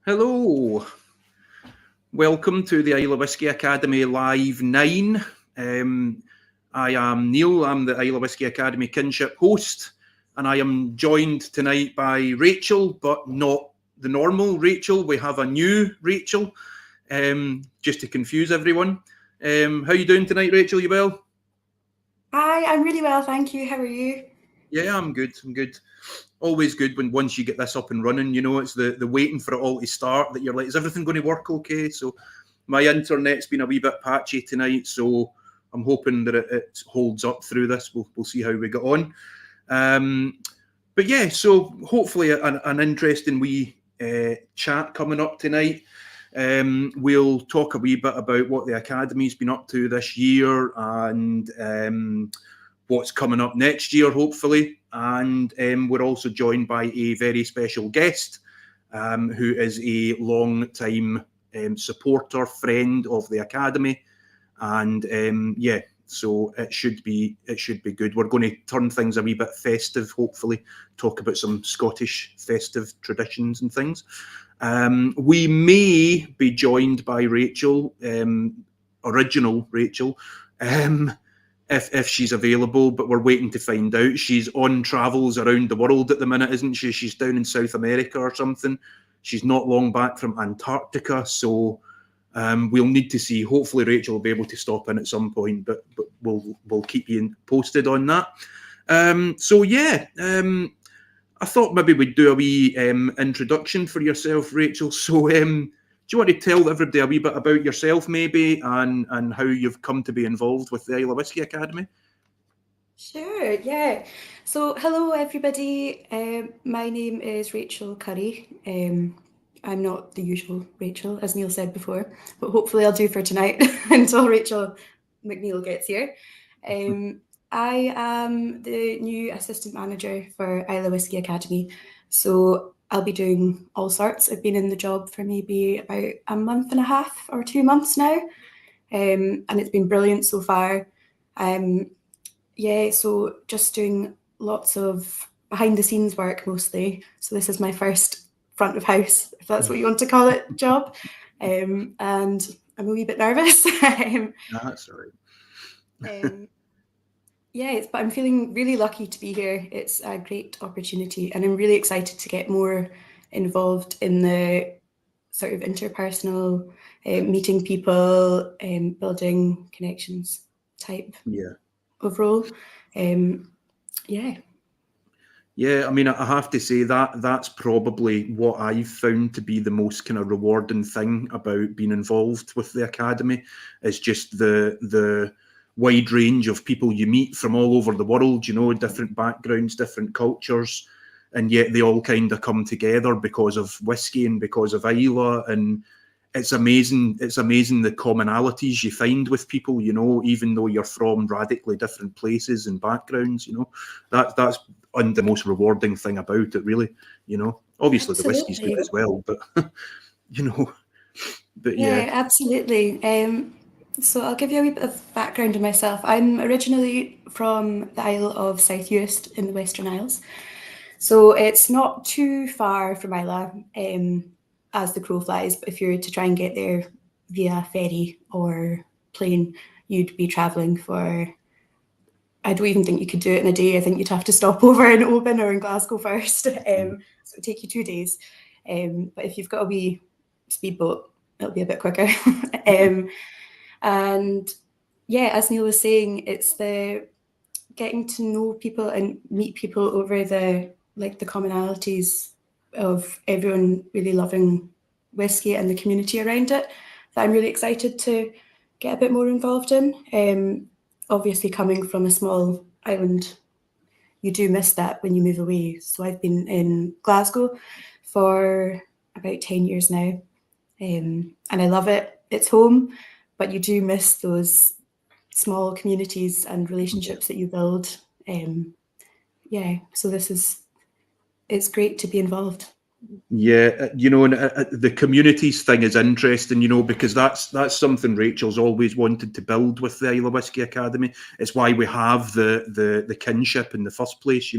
Hello, welcome to the Islay Whisky Academy Live 9. I am Neil, I'm the Islay Whisky Academy kinship host, and I am joined tonight by Rachel, but not the normal Rachel. We have a new Rachel, just to confuse everyone. How you doing tonight, Rachel? You well? Hi, I'm really well, thank you. How are you? Yeah, I'm good. Always good when once you get this up and running, it's the waiting for it all to start that you're like, is everything going to work okay? So my internet's been a wee bit patchy tonight, so I'm hoping that it holds up through this. We'll see how we get on. But yeah, so hopefully an interesting wee chat coming up tonight. We'll talk a wee bit about what the Academy's been up to this year and what's coming up next year, hopefully. And we're also joined by a very special guest who is a long-time supporter, friend of the Academy. And so it should be good. We're going to turn things a wee bit festive, hopefully, talk about some Scottish festive traditions and things. We may be joined by Rachel, original Rachel, if she's available, but we're waiting to find out. She's on travels around the world at the minute, isn't she? She's down in South America or something. She's not long back from Antarctica, so we'll need to see. Hopefully Rachel will be able to stop in at some point, but we'll keep you posted on that. I thought maybe we'd do a wee introduction for yourself, Rachel. So do you want to tell everybody a wee bit about yourself, maybe, and how you've come to be involved with the Islay Whisky Academy? Sure, yeah. So, hello everybody. My name is Rachel Curry. I'm not the usual Rachel, as Neil said before, but hopefully I'll do for tonight until Rachel McNeil gets here. I am the new assistant manager for Islay Whisky Academy. So I'll be doing all sorts. I've been in the job for maybe about a month and a half or 2 months now. And it's been brilliant so far. So just doing lots of behind the scenes work mostly. So this is my first front of house, if that's what you want to call it, job. And I'm a wee bit nervous. That's all right. But I'm feeling really lucky to be here. It's a great opportunity, and I'm really excited to get more involved in the sort of interpersonal, meeting people, building connections type of role. Yeah, I mean, I have to say that's probably what I've found to be the most kind of rewarding thing about being involved with the Academy, is just the wide range of people you meet from all over the world, different backgrounds, different cultures, and yet they all kind of come together because of whiskey and because of Islay. And it's amazing the commonalities you find with people, even though you're from radically different places and backgrounds. That's the most rewarding thing about it, really. Obviously the whiskey's good as well, but yeah, absolutely. So I'll give you a wee bit of background on myself. I'm originally from the Isle of South Uist in the Western Isles. So it's not too far from Islay as the crow flies, but if you were to try and get there via ferry or plane, you'd be travelling for, I don't even think you could do it in a day. I think you'd have to stop over in Oban or in Glasgow first. So it would take you 2 days. But if you've got a wee speedboat, it'll be a bit quicker. And yeah, as Neil was saying, it's the getting to know people and meet people over the commonalities of everyone really loving whiskey and the community around it that I'm really excited to get a bit more involved in. Obviously, coming from a small island, you do miss that when you move away. So I've been in Glasgow for about 10 years now, and I love it. It's home. But you do miss those small communities and relationships that you build. So it's great to be involved. Yeah, and the communities thing is interesting, because that's something Rachel's always wanted to build with the Islay Whisky Academy. It's why we have the kinship in the first place,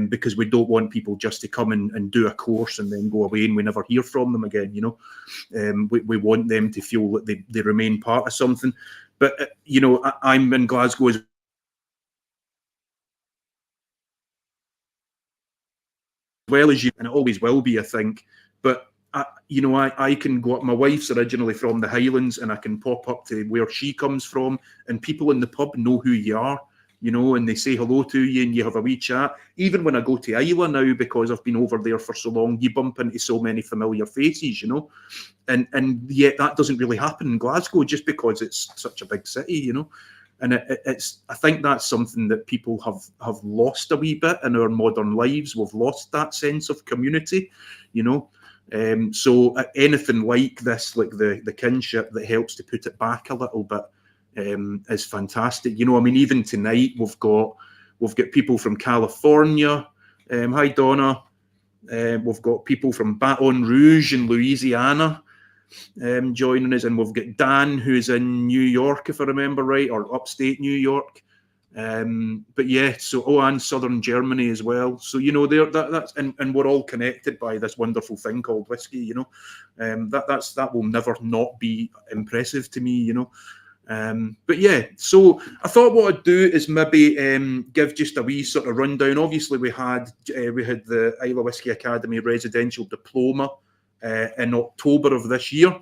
because we don't want people just to come and do a course and then go away and we never hear from them again, you know. We want them to feel that they remain part of something. But, you know, I'm in Glasgow as well as you, and it always will be, I think. But you know, I can go up. My wife's originally from the Highlands, and I can pop up to where she comes from, and people in the pub know who you are, you know, and they say hello to you, and you have a wee chat. Even when I go to Islay now, because I've been over there for so long, you bump into so many familiar faces, you know, and yet that doesn't really happen in Glasgow just because it's such a big city, you know. And I think that's something that people have lost a wee bit in our modern lives. We've lost that sense of community, you know. So anything like this, like the kinship that helps to put it back a little bit, is fantastic. You know, I mean, even tonight we've got people from California. Hi Donna. We've got people from Baton Rouge in Louisiana. Joining us, and we've got Dan, who's in New York, if I remember right, or upstate New York. But yeah, so and southern Germany as well. So you know, that's and we're all connected by this wonderful thing called whiskey. You know, that will never not be impressive to me. You know. But yeah, so I thought what I'd do is maybe give just a wee sort of rundown. Obviously, we had the Islay Whisky Academy residential diploma in October of this year.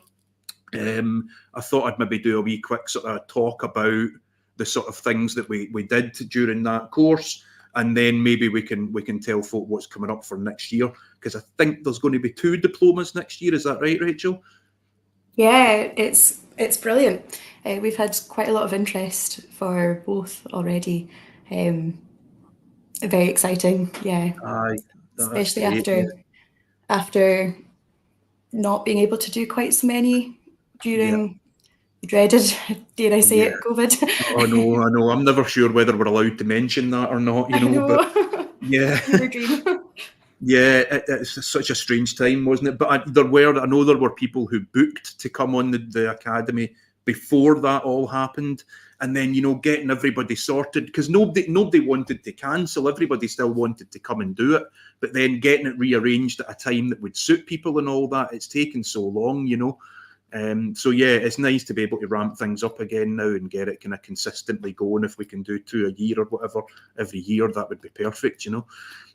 I thought I'd maybe do a wee quick sort of talk about the sort of things that we did during that course, and then maybe we can tell folk what's coming up for next year, because I think there's going to be 2 diplomas next year. Is that right, Rachel? Yeah, it's brilliant. We've had quite a lot of interest for both already. Very exciting, yeah. Aye, Especially great, after not being able to do quite so many during the dreaded, dare I say it, COVID. I know. I'm never sure whether we're allowed to mention that or not, you know. But yeah. Fever dream. Yeah, it's such a strange time, wasn't it? But I know there were people who booked to come on the academy before that all happened, and then, you know, getting everybody sorted, because nobody wanted to cancel. Everybody still wanted to come and do it, but then getting it rearranged at a time that would suit people and all that, it's taken so long, you know. So yeah, it's nice to be able to ramp things up again now and get it kind of consistently going. If we can do 2 a year or whatever every year, that would be perfect, you know.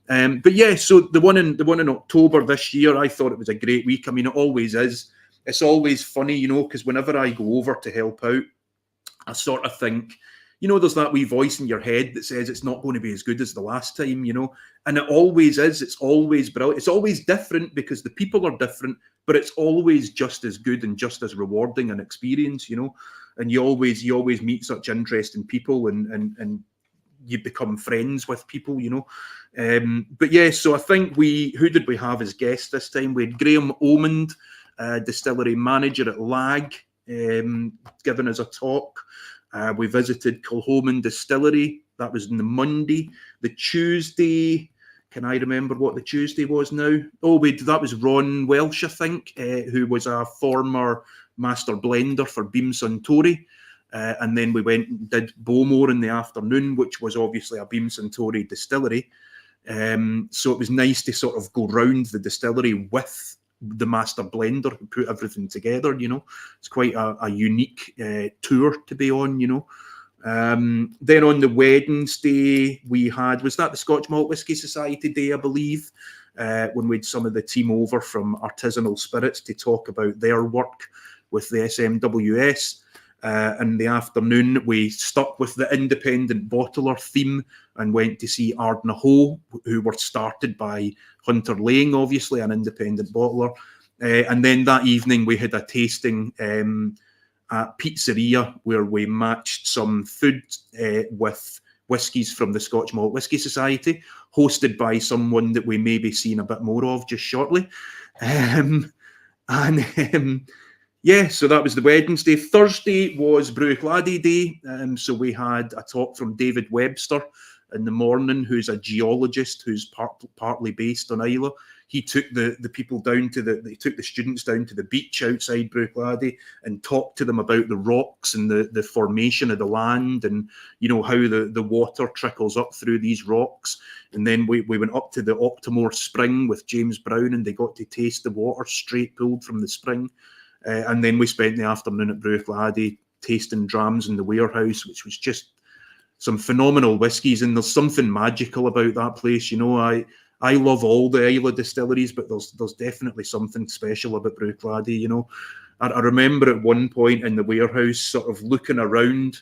But yeah, so the one in October this year, I thought it was a great week. I mean, it always is. It's always funny, you know, because whenever I go over to help out, I sort of think, you know, there's that wee voice in your head that says it's not going to be as good as the last time, you know, and it always is. It's always brilliant. It's always different because the people are different, but it's always just as good and just as rewarding an experience, you know. And you always meet such interesting people, and you become friends with people, you know. But yeah, so I think who did we have as guests this time? We had Graham Omond, distillery manager at Lag, giving us a talk. We visited Kilhoman Distillery. That was on the Monday. The Tuesday, can I remember what the Tuesday was now? Oh, that was Ron Welsh, I think, who was a former master blender for Beam Suntory. And then we went and did Bowmore in the afternoon, which was obviously a Beam Suntory distillery. So it was nice to sort of go round the distillery with the master blender who put everything together, you know. It's quite a unique tour to be on, you know. Then on the Wednesday we had, was that the Scotch Malt Whisky Society Day, I believe, when we had some of the team over from Artisanal Spirits to talk about their work with the SMWS. In the afternoon, we stuck with the independent bottler theme and went to see Ardnahoe, who were started by Hunter Laying, obviously, an independent bottler. And then that evening, we had a tasting at Pizzeria, where we matched some food with whiskies from the Scotch Malt Whisky Society, hosted by someone that we may be seeing a bit more of just shortly. Yeah, so that was the Wednesday. Thursday was Bruichladdich Day. So we had a talk from David Webster in the morning, who's a geologist who's partly based on Islay. he took the people down to he took the students down to the beach outside Bruichladdich and talked to them about the rocks and the formation of the land, and you know how the water trickles up through these rocks. And then we went up to the Octomore Spring with James Brown, and they got to taste the water straight pulled from the spring. And then we spent the afternoon at Bruichladdich tasting drams in the warehouse, which was just some phenomenal whiskies. And there's something magical about that place. You know, I love all the Islay distilleries, but there's definitely something special about Bruichladdich. You know, I remember at one point in the warehouse sort of looking around,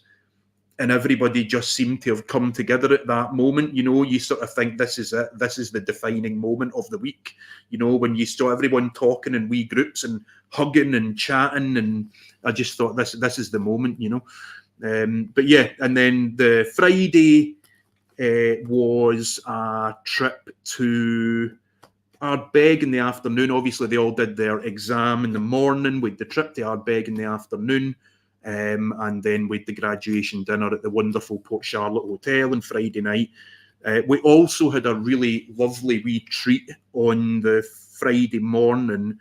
and everybody just seemed to have come together at that moment. You know, you sort of think this is it. This is the defining moment of the week. You know, when you saw everyone talking in wee groups and hugging and chatting, and I just thought this is the moment. You know, but yeah, and then the Friday was a trip to Ardbeg in the afternoon. Obviously, they all did their exam in the morning. We had the trip to Ardbeg in the afternoon. And then with the graduation dinner at the wonderful Port Charlotte Hotel on Friday night. We also had a really lovely wee treat on the Friday morning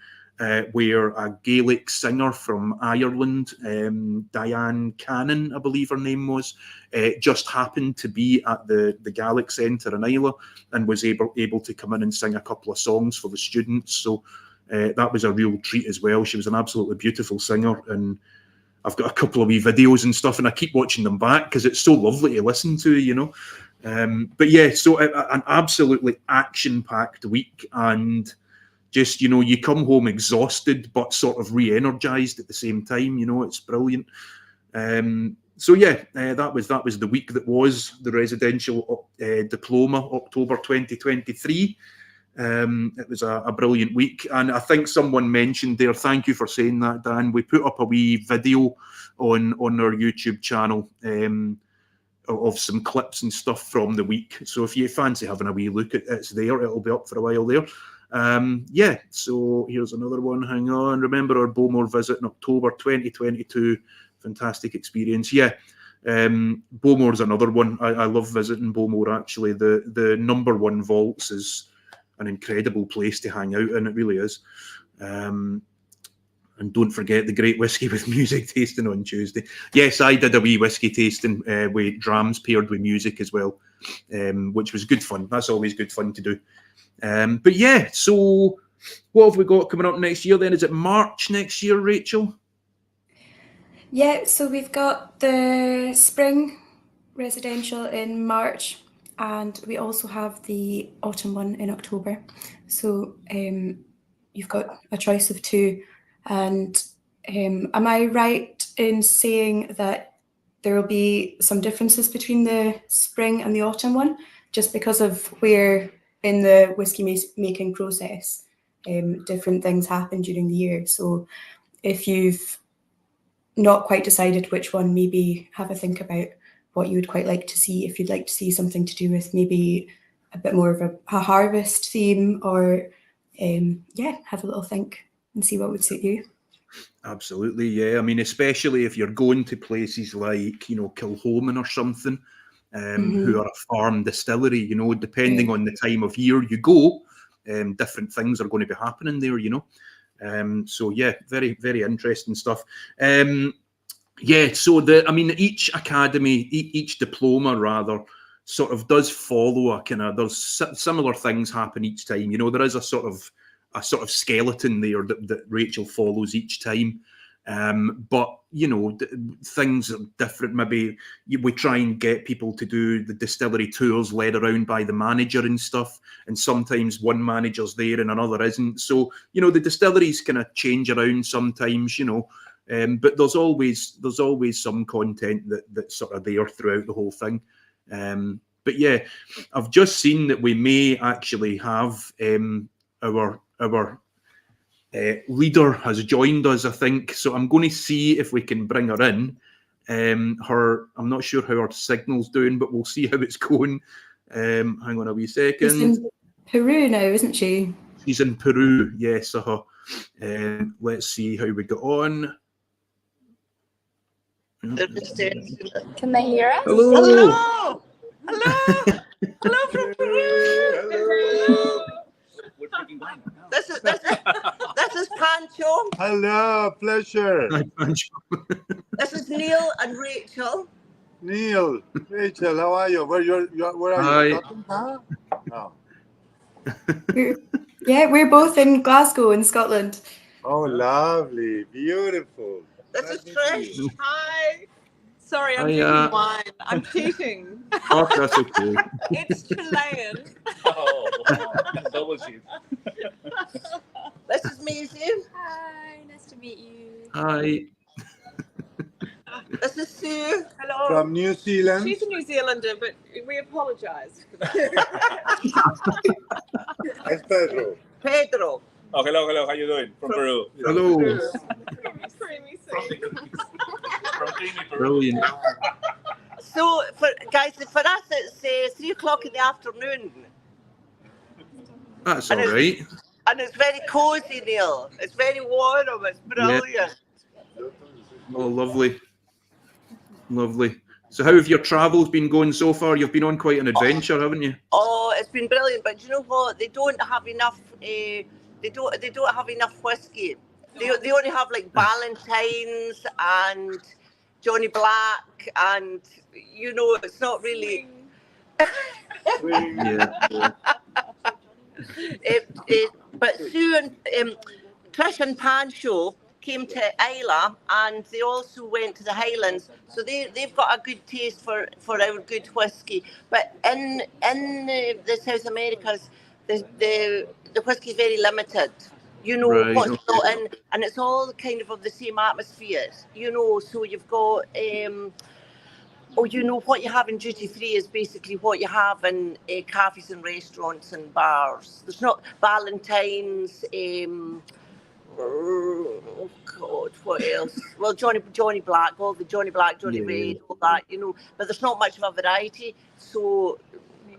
where a Gaelic singer from Ireland, Diane Cannon, I believe her name was, just happened to be at the Gaelic Centre in Islay and was able to come in and sing a couple of songs for the students. So that was a real treat as well. She was an absolutely beautiful singer, and I've got a couple of wee videos and stuff, and I keep watching them back because it's so lovely to listen to, you know. But yeah, so an absolutely action-packed week, and just, you know, you come home exhausted but sort of re-energized at the same time. You know, it's brilliant. So yeah, that was the week that was the residential diploma, October 2023. It was a brilliant week, and I think someone mentioned there, thank you for saying that, Dan, we put up a wee video on our YouTube channel of some clips and stuff from the week, so if you fancy having a wee look at it, it's there. It'll be up for a while there. Yeah, so here's another one. Hang on. Remember our Bowmore visit in October 2022. Fantastic experience. Yeah, Bowmore's another one. I love visiting Bowmore, actually. The number one vaults is an incredible place to hang out in. It really is. And don't forget the great whiskey with music tasting on Tuesday. Yes, I did a wee whiskey tasting with drams paired with music as well, which was good fun. That's always good fun to do. But yeah, so what have we got coming up next year then? Is it March next year, Rachel? Yeah, so we've got the spring residential in March, and we also have the autumn one in October. So you've got a choice of two. And am I right in saying that there will be some differences between the spring and the autumn one, just because of where in the whiskey making process different things happen during the year? So if you've not quite decided which one, maybe have a think about what you would quite like to see. If you'd like to see something to do with maybe a bit more of a harvest theme, or yeah, have a little think and see what would suit you. Absolutely, yeah. I mean, especially if you're going to places like, you know, Kilhoman or something, who are a farm distillery, you know, depending on the time of year you go, different things are going to be happening there, you know. So yeah, very, very interesting stuff. Yeah, so each academy, each diploma rather, sort of does follow a kind of, there's similar things happen each time. You know, there is a sort of skeleton there that Rachel follows each time. But, you know, things are different. Maybe we try and get people to do the distillery tours led around by the manager and stuff. And sometimes one manager's there and another isn't. So, you know, the distilleries kind of change around sometimes, you know. But there's always some content that's sort of there throughout the whole thing. But yeah, I've just seen that we may actually have our leader has joined us, I think. So I'm going to see if we can bring her in. I'm not sure how her signal's doing, but we'll see how it's going. Hang on a wee second. She's in Peru now, isn't she? She's in Peru, yes. Let's see how we get on. Can they hear us? Hello. Hello. Hello. Hello from Peru. Hello. We're This is Pancho. Hello, pleasure. Hi, Pancho. This is Neil and Rachel. Neil, Rachel, how are you? Where are Hi. you? Scotland, huh? No. We're both in Glasgow in Scotland. Oh, lovely, beautiful. This is Trish. Hi. Sorry, I'm Hi, drinking wine. I'm cheating. Oh, that's okay. It's Chilean. Double cheese. This is Maisie. Hi, nice to meet you. Hi. This is Sue. Hello. From New Zealand. She's a New Zealander, but we apologise. It's Pedro. Pedro. Oh, hello. How you doing? From Peru. Hello. Creamy From creamy Peru. Brilliant. So, for us, it's 3 o'clock in the afternoon. That's all right. And it's very cozy, Neil. It's very warm. It's brilliant. Oh, lovely. Lovely. So how have your travels been going so far? You've been on quite an adventure, haven't you? Oh, it's been brilliant. But you know what? They don't have enough. They don't have enough whiskey. They only have like Valentine's and Johnny Black, and it's not really. Yeah. But Sue and Trish and Pancho came to Islay, and they also went to the Highlands, so they've got a good taste for our good whiskey. But in the South Americas, the whiskey is very limited. Right, What's okay. not in, and it's all kind of the same atmosphere. So you've got what you have in duty free is basically what you have in cafes and restaurants and bars. There's not Valentine's. Oh God, what else? Well, Johnny Black, all the Johnny Black, Johnny Red, all that, but there's not much of a variety. So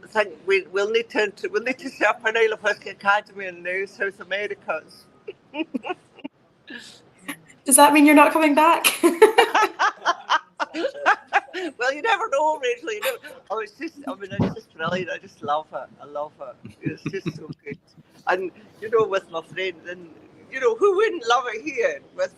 I think we'll need to set up an Islay Whisky Academy in South Americas. Does that mean you're not coming back? Well, you never know, Rachel. It's just brilliant. I just love it. I love it. It's just so good. And with my friend, and who wouldn't love it here? With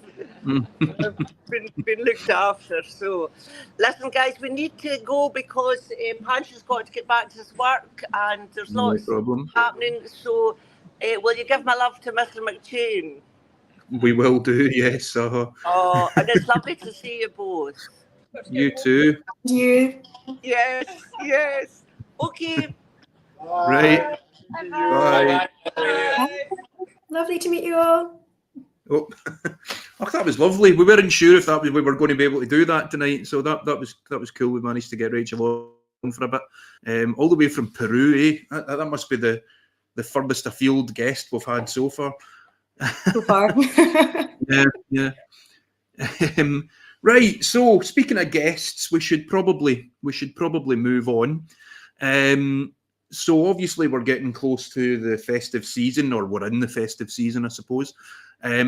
been looked after. So, listen, guys, we need to go because Pancho's got to get back to his work, and there's lots happening. So, will you give my love to Mr. McCheyne? We will do, yes. Oh, and it's lovely to see you both. You too. You. Yes. Okay. Right. Bye. Lovely to meet you all. Oh, that was lovely. We weren't sure if we were going to be able to do that tonight, so that was cool. We managed to get Rachel on for a bit, all the way from Peru. That must be the furthest afield guest we've had so far. So far. Yeah. Right. So speaking of guests, we should probably move on. So obviously we're getting close to the festive season, or we're in the festive season, I suppose.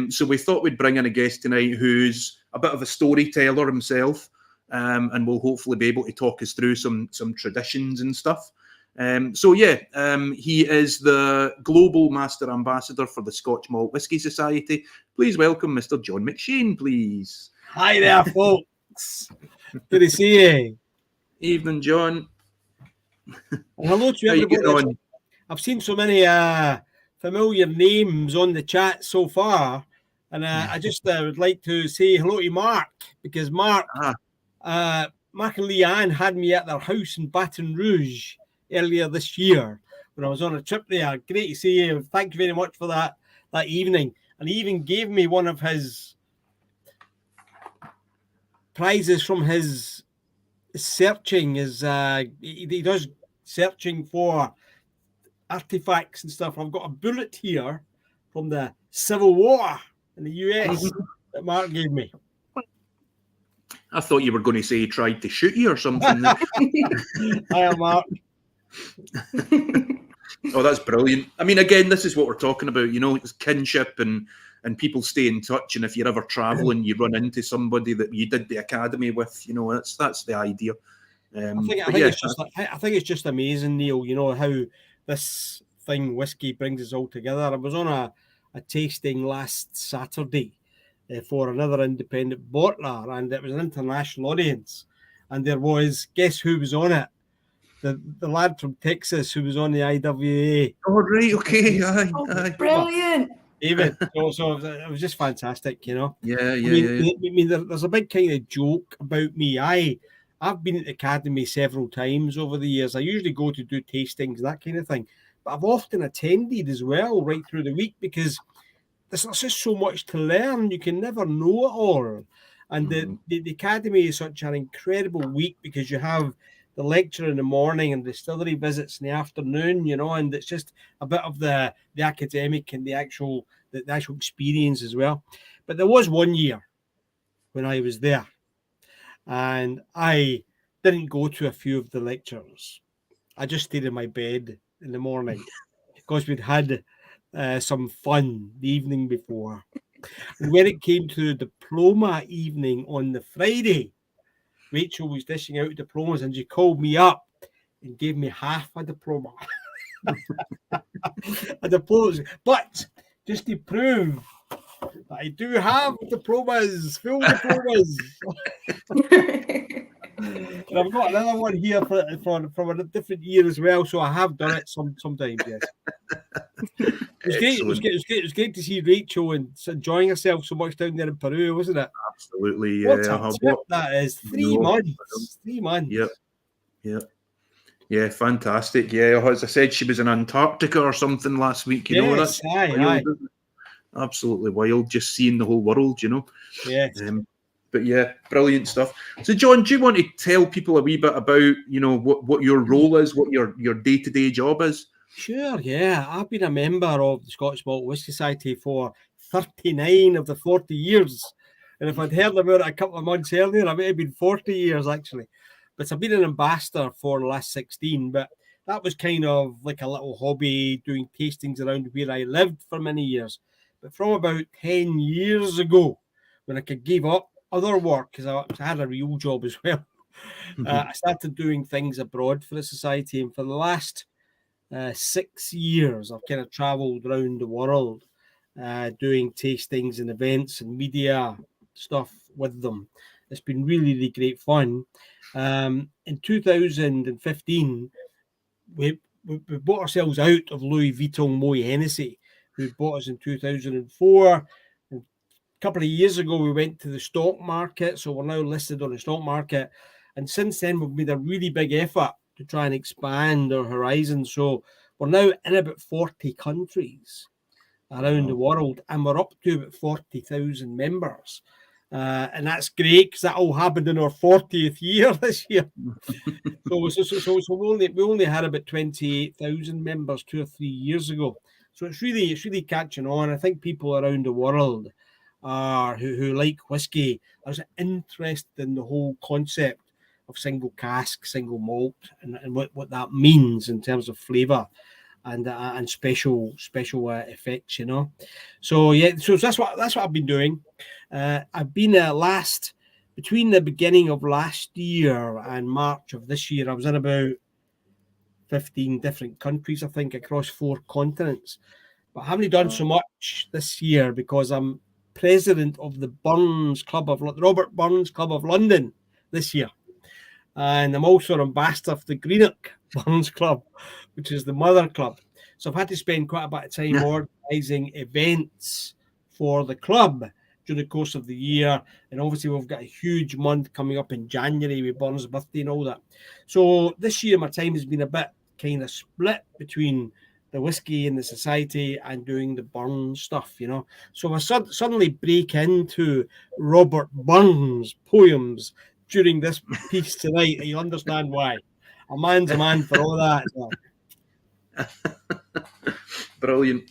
So we thought we'd bring in a guest tonight who's a bit of a storyteller himself, and will hopefully be able to talk us through some traditions and stuff. He is the Global Master Ambassador for the Scotch Malt Whisky Society. Please welcome Mr. John McCheyne, please. Hi there, folks. Good to see you. Evening, John. And hello to everybody. I've seen so many familiar names on the chat so far, and I just would like to say hello to Mark, because Mark and Leanne had me at their house in Baton Rouge earlier this year when I was on a trip there. Great to see you. Thank you very much for that evening. And he even gave me one of his prizes from his searching. He does searching for artifacts and stuff. I've got a bullet here from the Civil War in the US that Mark gave me. I thought you were going to say he tried to shoot you or something. Hi, Mark. Oh, that's brilliant. I mean, again, this is what we're talking about, it's kinship and people stay in touch. And if you're ever traveling, you run into somebody that you did the academy with, that's the idea. I think it's just amazing, Neil, how this thing, whiskey brings us all together. I was on a tasting last Saturday for another independent bottler, and it was an international audience. And there was, guess who was on it? The lad from Texas who was on the IWA. Oh, right, okay, aye, Oh, aye. brilliant. David. So it was just fantastic, you know. Yeah, I yeah. mean, there's a big kind of joke about me. I've been at the academy several times over the years. I usually go to do tastings, that kind of thing. But I've often attended as well right through the week because there's just so much to learn. You can never know it all. And the academy is such an incredible week because you have the lecture in the morning and distillery visits in the afternoon, you know, and it's just a bit of the academic and the actual experience as well. But there was one year when I was there and I didn't go to a few of the lectures. I just stayed in my bed in the morning because we'd had some fun the evening before. And when it came to the diploma evening on the Friday, Rachel was dishing out diplomas and she called me up and gave me half a diploma. A diploma. But just to prove that I do have diplomas, full diplomas. And I've got another one here from a different year as well, so I have done it sometimes, yes. It was great to see Rachel and enjoying herself so much down there in Peru, wasn't it? Absolutely, What yeah. a trip that is. 3 months. 3 months. Yep. Yeah, fantastic. Yeah, as I said, she was in Antarctica or something last week. You know, that's wild, absolutely wild. Just seeing the whole world, you know. Yeah. But yeah, brilliant stuff. So, John, do you want to tell people a wee bit about, you know, what your role is, what your day-to-day job is? Sure, yeah. I've been a member of the Scotch Malt Whisky Society for 39 of the 40 years. And if I'd heard about it a couple of months earlier, I might have been 40 years, actually. But I've been an ambassador for the last 16. But that was kind of like a little hobby, doing tastings around where I lived for many years. But from about 10 years ago, when I could give up other work, because I had a real job as well, I started doing things abroad for the society. And for the last 6 years, I've kind of traveled around the world doing tastings and events and media stuff with them. It's been really, really great fun. In 2015, we bought ourselves out of Louis Vuitton Moët Hennessy, who bought us in 2004. And a couple of years ago, we went to the stock market, so we're now listed on the stock market. And since then, we've made a really big effort to try and expand our horizons. So we're now in about 40 countries around the world, and we're up to about 40,000 members. And that's great because that all happened in our 40th year this year. So we only had about 28,000 members 2 or 3 years ago. So it's really catching on. I think people around the world who like whiskey are interested in the whole concept of single cask, single malt, and what that means in terms of flavour and special effects, you know. So yeah, so that's what I've been doing. I've been between the beginning of last year and March of this year, I was in about 15 different countries, I think, across 4 continents. But I haven't done so much this year because I'm president of the Robert Burns Club of London this year. And I'm also an ambassador for the Greenock Burns Club, which is the mother club. So I've had to spend quite a bit of time organising events for the club during the course of the year. And obviously we've got a huge month coming up in January with Burns' birthday and all that. So this year my time has been a bit kind of split between the whiskey and the society and doing the Burns stuff, you know. So I suddenly break into Robert Burns poems during this piece tonight, and you'll understand why. A man's a man for all that. Brilliant.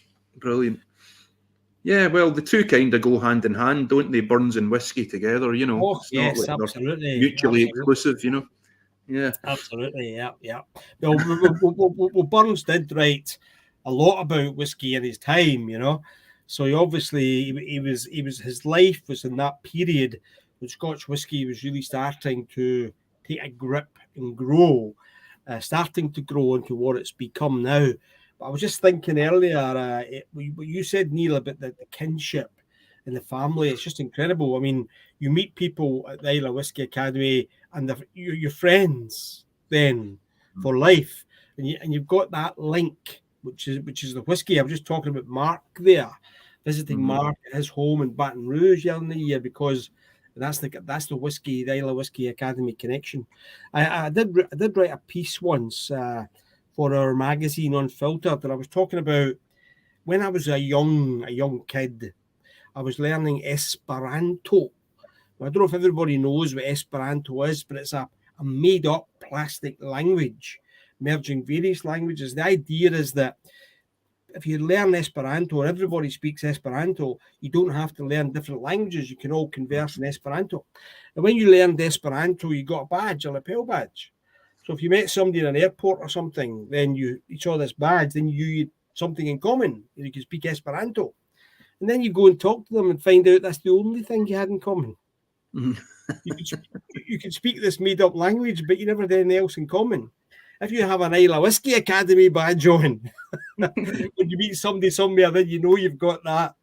Yeah, well, the two kind of go hand in hand, don't they? Burns and whiskey together, you know. Oh, yes, absolutely. Mutually exclusive, you know. Yeah, absolutely. Yeah. Well, Burns did write a lot about whiskey in his time, you know. So he was his life was in that period when Scotch whisky was really starting to take a grip and grow, starting to grow into what it's become now. But I was just thinking earlier, what you said, Neil, about the kinship in the family. It's just incredible. I mean, you meet people at the Islay Whisky Academy, and you're friends then for life, and you've got that link, which is the whiskey. I was just talking about Mark there, visiting Mark at his home in Baton Rouge earlier in the year, because that's the whiskey, the Islay Whisky Academy connection. I did write a piece once for our magazine Unfiltered, and I was talking about when I was a young kid. I was learning Esperanto. I don't know if everybody knows what Esperanto is, but it's a made-up plastic language, merging various languages. The idea is that if you learn Esperanto, or everybody speaks Esperanto, you don't have to learn different languages. You can all converse in Esperanto. And when you learned Esperanto, you got a badge, a lapel badge. So if you met somebody in an airport or something, then you saw this badge, then you had something in common. You could speak Esperanto. And then you go and talk to them and find out that's the only thing you had in common. You can speak this made-up language, but you never had anything else in common. If you have an Islay Whisky Academy badge on, when you meet somebody somewhere, then you know you've got that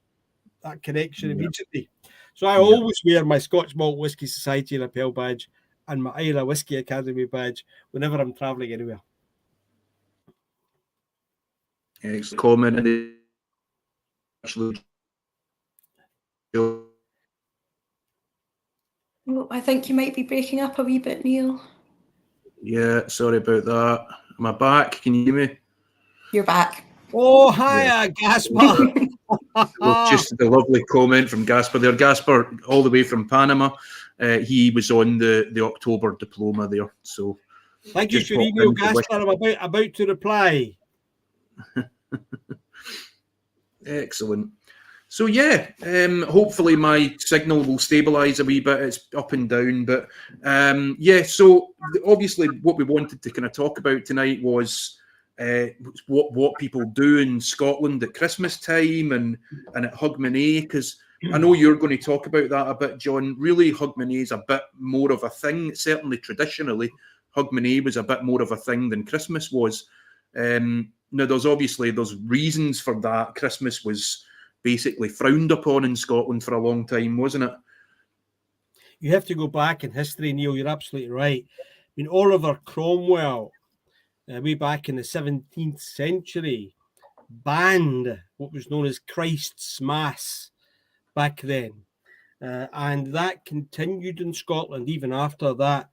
connection immediately. So I always wear my Scotch Malt Whisky Society lapel badge and my Islay Whisky Academy badge whenever I'm travelling anywhere. Excellent comment. Actually, Oh, I think you might be breaking up a wee bit, Neil. yeah, sorry about that. Am I back? Can you hear me? You're back. Oh, hiya, Gaspar. Just the lovely comment from Gaspar there. Gaspar, all the way from Panama. He was on the October diploma there. So thank you for your email, Gaspar. I'm about to reply. Excellent. So yeah, hopefully my signal will stabilise a wee bit. It's up and down, but yeah. So obviously, what we wanted to kind of talk about tonight was what people do in Scotland at Christmas time and at Hogmanay, because I know you're going to talk about that a bit, John. Really, Hogmanay is a bit more of a thing. Certainly, traditionally, Hogmanay was a bit more of a thing than Christmas was. Now, there's reasons for that. Christmas was basically frowned upon in Scotland for a long time, wasn't it? You have to go back in history, Neil. You're absolutely right. I mean, Oliver Cromwell, way back in the 17th century, banned what was known as Christ's Mass back then. And that continued in Scotland even after that.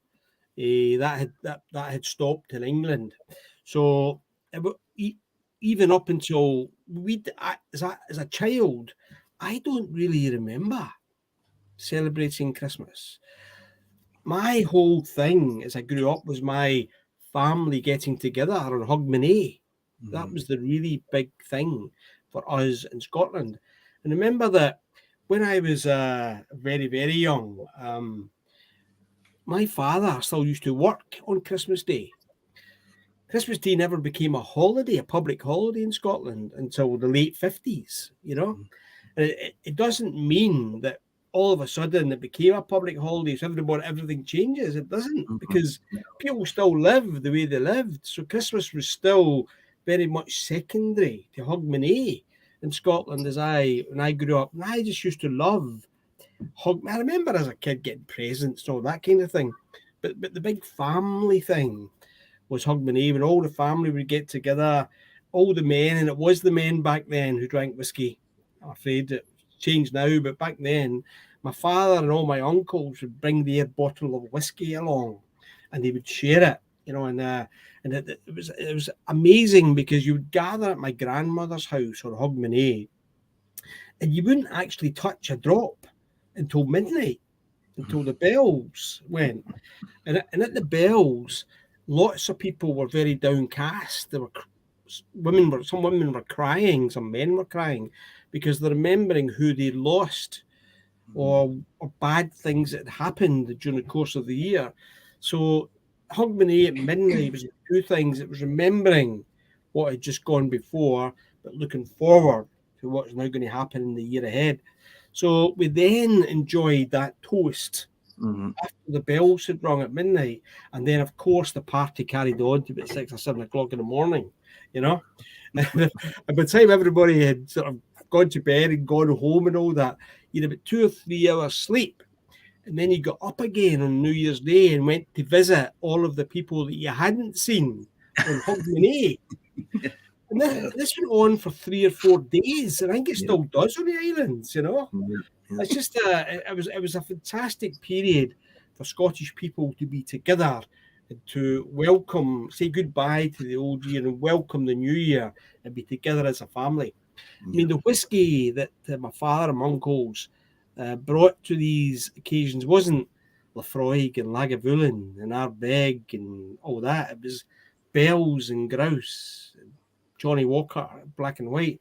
That had stopped in England. So even up until as a child, I don't really remember celebrating Christmas. My whole thing as I grew up was my family getting together on Hogmanay. That was the really big thing for us in Scotland. And remember that when I was very, very young, my father still used to work on Christmas Day. Christmas Day never became a holiday, a public holiday in Scotland until the late 50s, you know. And it doesn't mean that all of a sudden it became a public holiday, so everything changes. It doesn't, because people still live the way they lived. So Christmas was still very much secondary to Hogmanay in Scotland when I grew up. And I just used to love I remember as a kid getting presents and all that kind of thing. But the big family thing was Hogmanay, when all the family would get together, all the men, and it was the men back then who drank whiskey. I'm afraid it's changed now, but back then, my father and all my uncles would bring their bottle of whiskey along, and they would share it, you know. And it was amazing, because you would gather at my grandmother's house or Hogmanay, and you wouldn't actually touch a drop until midnight, until the bells went, and at the bells, lots of people were very downcast. Some women were crying, some men were crying, because they're remembering who they lost or bad things that had happened during the course of the year. So Hogmanay at midnight was two things. It was remembering what had just gone before, but looking forward to what's now going to happen in the year ahead. So we then enjoyed that toast after the bells had rung at midnight, and then of course the party carried on to about 6 or 7 o'clock in the morning. you know. And by the time everybody had sort of gone to bed and gone home and all that, you had about 2 or 3 hours sleep. And then you got up again on New Year's Day and went to visit all of the people that you hadn't seen on Hogmanay. And this went on for 3 or 4 days, and I think it still does on the islands, you know. It's just it was a fantastic period for Scottish people to be together and to say goodbye to the old year and welcome the new year and be together as a family. I mean, the whiskey that my father and my uncles brought to these occasions wasn't Lafroig and Lagavulin and Ardbeg and all that. It was Bells and Grouse, Johnny Walker, Black and White,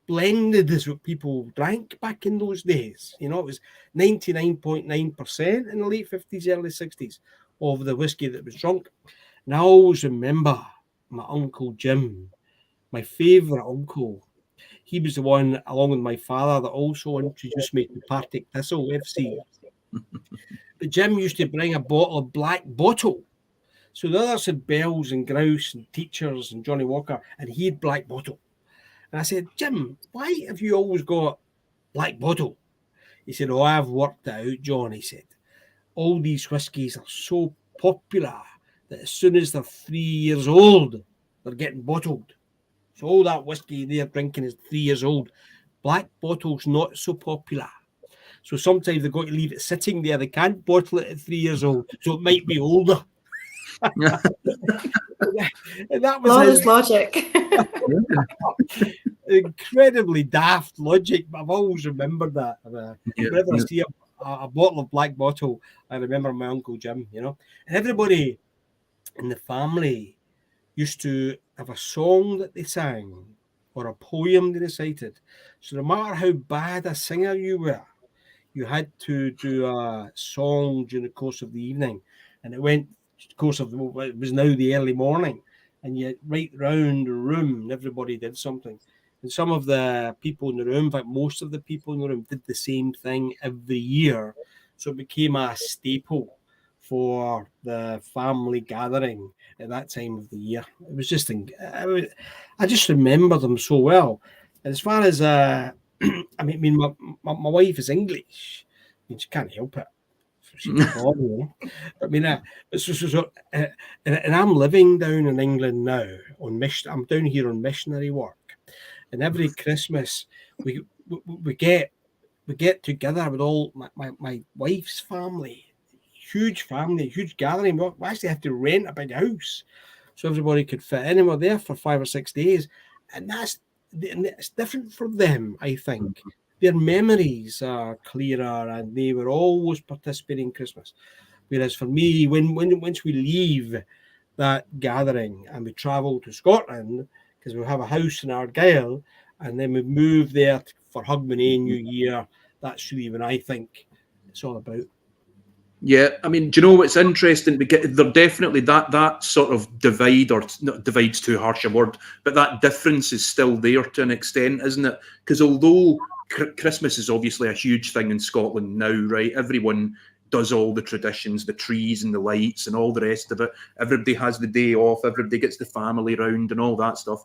blended as what people drank back in those days. You know, it was 99.9% in the late 50s, early 60s of the whiskey that was drunk. And I always remember my Uncle Jim, my favourite uncle. He was the one, along with my father, that also introduced me to Partick Thistle FC. But Jim used to bring a bottle of Black Bottle. So the others had Bells and Grouse and Teachers and Johnny Walker, and he had Black Bottle. And I said, Jim, why have you always got Black Bottle? He said, oh, I've worked it out, John. He said, all these whiskies are so popular that as soon as they're 3 years old, they're getting bottled. So all that whiskey they're drinking is 3 years old. Black Bottle's not so popular. So sometimes they've got to leave it sitting there. They can't bottle it at 3 years old, so it might be older. And that was Flawless logic. Incredibly daft logic, but I've always remembered that. Whenever I see a bottle of Black Bottle, I remember my Uncle Jim, you know. And everybody in the family used to have a song that they sang or a poem they recited. So no matter how bad a singer you were, you had to do a song during the course of the evening. And it went course of it was now the early morning, and yet right round the room and everybody did something. And some of the people in the room, in fact most of the people in the room, did the same thing every year. So it became a staple for the family gathering at that time of the year. It was just I just remember them so well. And as far as I mean my wife is English. I mean, she can't help it. I mean, and I'm living down in England now on mission. I'm down here on missionary work, and every Christmas we get together with all my wife's family, huge gathering. We actually have to rent a big house so everybody could fit in, and we're there for 5 or 6 days, and it's different for them, I think. Their memories are clearer, and they were always participating in Christmas. Whereas for me, once we leave that gathering and we travel to Scotland, because we have a house in Argyll, and then we move there for Hogmanay New Year, that's really when I think it's all about. Yeah, I mean, do you know what's interesting? They're definitely that sort of divide, or not divide's too harsh a word, but that difference is still there to an extent, isn't it? Because although Christmas is obviously a huge thing in Scotland now, right? Everyone does all the traditions, the trees and the lights and all the rest of it. Everybody has the day off, everybody gets the family round and all that stuff.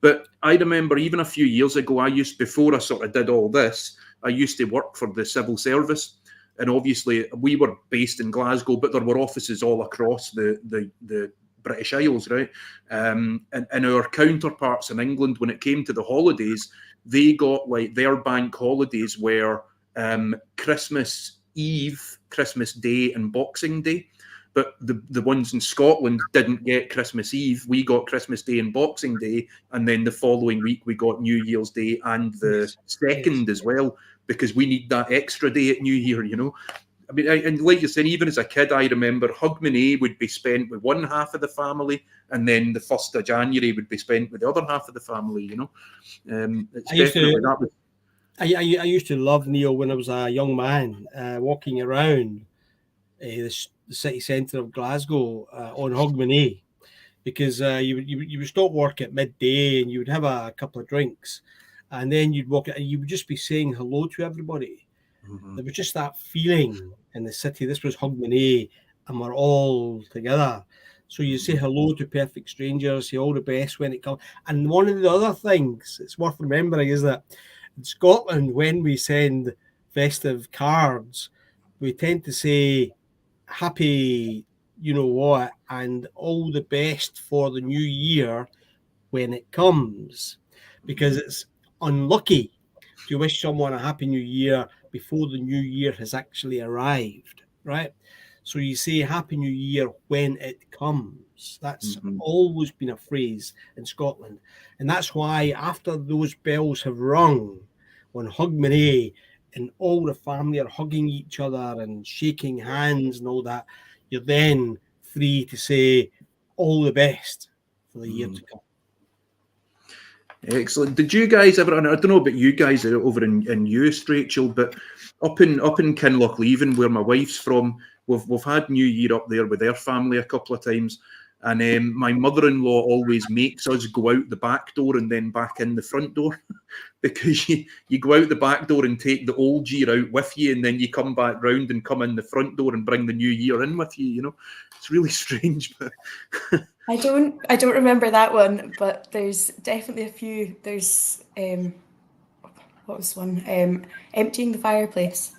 But I remember even a few years ago, before I sort of did all this, I used to work for the civil service. And obviously we were based in Glasgow, but there were offices all across the British Isles, right? And our counterparts in England, when it came to the holidays, they got like their bank holidays were Christmas Eve, Christmas Day and Boxing Day. But the ones in Scotland didn't get Christmas Eve. We got Christmas Day and Boxing Day. And then the following week, we got New Year's Day and the 2nd as well, because we need that extra day at New Year, you know. I mean, and like you said, even as a kid, I remember Hogmanay would be spent with one half of the family, and then the 1st of January would be spent with the other half of the family, you know. I used to love, Neil, when I was a young man, walking around the city centre of Glasgow on Hogmanay, because you would stop work at midday and you would have a couple of drinks, and then you'd walk and you would just be saying hello to everybody. Mm-hmm. There was just that feeling in the city. This was Hogmanay, and we're all together. So you say hello to perfect strangers, say all the best when it comes. And one of the other things it's worth remembering is that in Scotland, when we send festive cards, we tend to say happy, you know what, and all the best for the new year when it comes, because it's unlucky to wish someone a happy new year before the new year has actually arrived, right? So you say happy new year when it comes. That's always been a phrase in Scotland. And that's why after those bells have rung, on Hogmanay and all the family are hugging each other and shaking hands and all that, you're then free to say all the best for the year to come. Excellent. Did you guys ever? And I don't know about you guys over in Eust, Rachel, but up in Kinlochleven, where my wife's from, we've had New Year up there with their family a couple of times, and my mother-in-law always makes us go out the back door and then back in the front door, because you go out the back door and take the old year out with you, and then you come back round and come in the front door and bring the new year in with you. You know, it's really strange, but. I don't remember that one, but there's definitely a few. There's what was one? Emptying the fireplace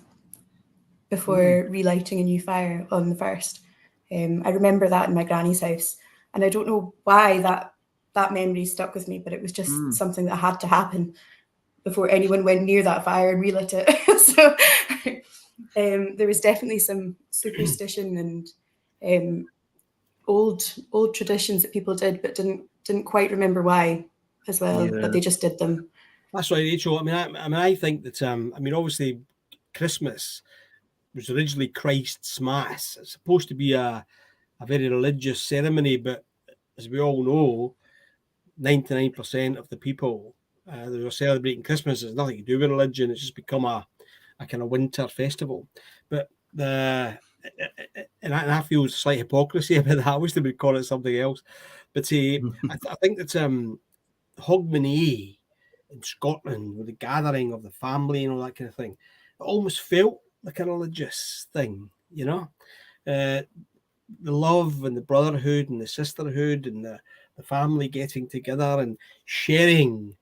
before relighting a new fire on the first. I remember that in my granny's house, and I don't know why that memory stuck with me, but it was just something that had to happen before anyone went near that fire and relit it. So there was definitely some superstition and old traditions that people did, but didn't quite remember why as well, but they just did them. That's right, Rachel. I think that obviously Christmas was originally Christ's Mass. It's supposed to be a very religious ceremony, but as we all know, 99% of the people that are celebrating Christmas has nothing to do with religion. It's just become a kind of winter festival. But and I feel slight hypocrisy about that. I wish they would call it something else. But I think that Hogmanay in Scotland, with the gathering of the family and all that kind of thing, it almost felt like a religious thing, you know? The love and the brotherhood and the sisterhood and the family getting together and sharing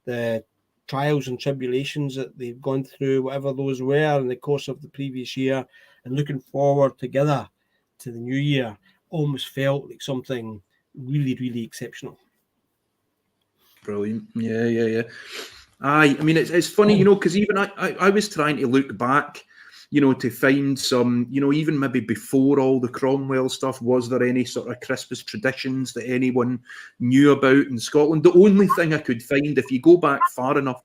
the trials and tribulations that they've gone through, whatever those were in the course of the previous year, and looking forward together to the new year, almost felt like something really, really exceptional. Brilliant. Yeah. I mean, it's funny, you know, because even I was trying to look back, you know, to find some, you know, even maybe before all the Cromwell stuff, was there any sort of Christmas traditions that anyone knew about in Scotland? The only thing I could find, if you go back far enough,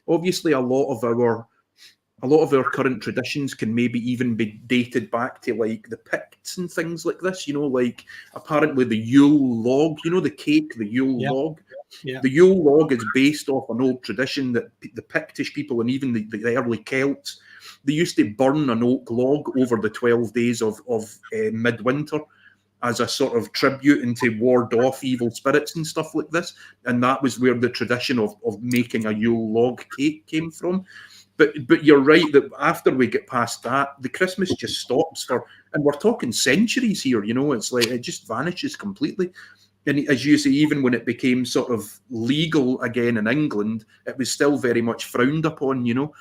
obviously a lot of our current traditions can maybe even be dated back to like the Picts and things like this, you know, like apparently the Yule log, you know, the cake, the Yule log. Yeah. The Yule log is based off an old tradition that the Pictish people and even the early Celts, they used to burn an oak log over the 12 days of midwinter as a sort of tribute and to ward off evil spirits and stuff like this. And that was where the tradition of making a Yule log cake came from. But you're right that after we get past that, the Christmas just stops and we're talking centuries here, you know, it's like it just vanishes completely. And as you say, even when it became sort of legal again in England, it was still very much frowned upon, you know.